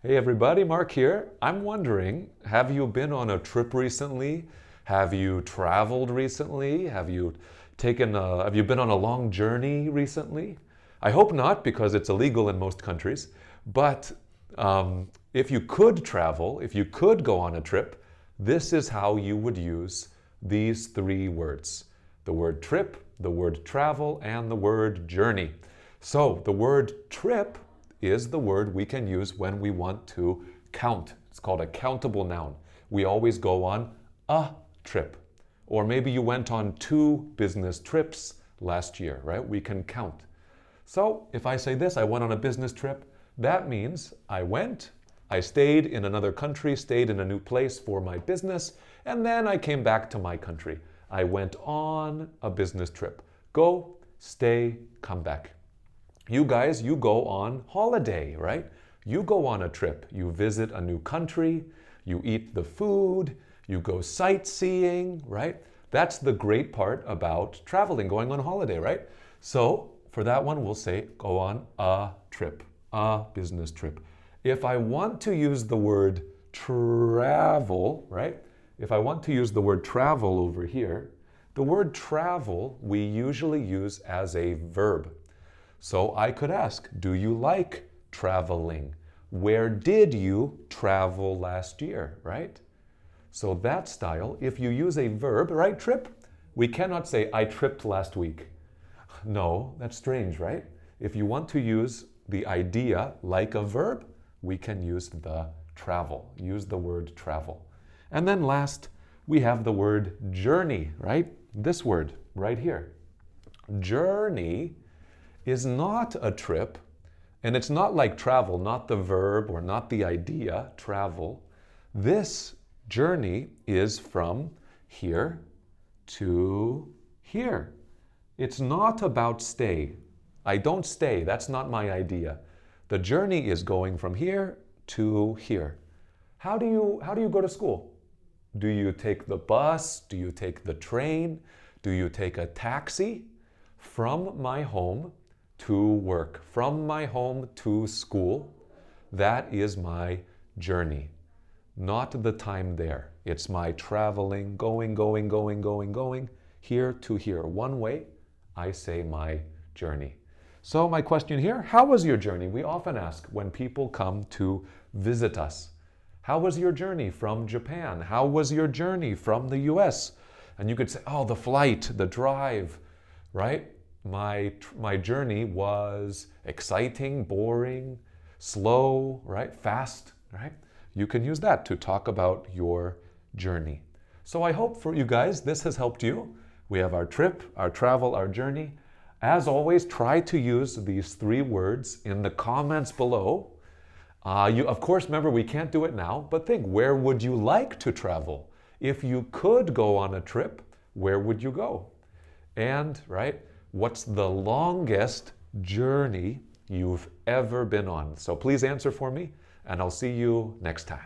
Hey everybody, Mark here. I'm wondering, have you been on a trip recently? Have you traveled recently? Have you been on a long journey recently? I hope not, because it's illegal in most countries. But if you could travel, if you could go on a trip, this is how you would use these three words: the word trip, the word travel, and the word journey. So the word trip is the word we can use when we want to count. It's called a countable noun. We always go on a trip. Or maybe you went on 2 business trips last year, right? We can count. So if I say this, I went on a business trip, that means I stayed in another country, stayed in a new place for my business, and then I came back to my country. I went on a business trip. Go, stay, come back. You guys, you go on holiday, right? You go on a trip. You visit a new country, you eat the food, you go sightseeing, right? That's the great part about traveling, going on holiday, right? So for that one, we'll say go on a trip, a business trip. If I want to use the word travel, right? If I want to use the word travel over here, the word travel we usually use as a verb. So I could ask, do you like traveling? Where did you travel last year, right? So that style, if you use a verb, right, trip, we cannot say, I tripped last week. No, that's strange, right? If you want to use the idea like a verb, we can use the travel, use the word travel. And then last, we have the word journey, right? This word right here. Journey is not a trip, and it's not like travel, not the verb or not the idea, travel. This journey is from here to here. It's not about stay. I don't stay, that's not my idea. The journey is going from here to here. How do you go to school? Do you take the bus? Do you take the train? Do you take a taxi? From my home to work, from my home to school, that is my journey. Not the time there. It's my traveling, going, here to here. One way, I say my journey. So my question here, how was your journey? We often ask when people come to visit us. How was your journey from Japan? How was your journey from the US? And you could say, oh, the flight, the drive, right? My journey was exciting, boring, slow, right? Fast, right? You can use that to talk about your journey. So I hope for you guys this has helped you. We have our trip, our travel, our journey. As always, try to use these 3 words in the comments below. Of course, remember, we can't do it now, but think, where would you like to travel? If you could go on a trip, where would you go? And, right, what's the longest journey you've ever been on? So please answer for me, and I'll see you next time.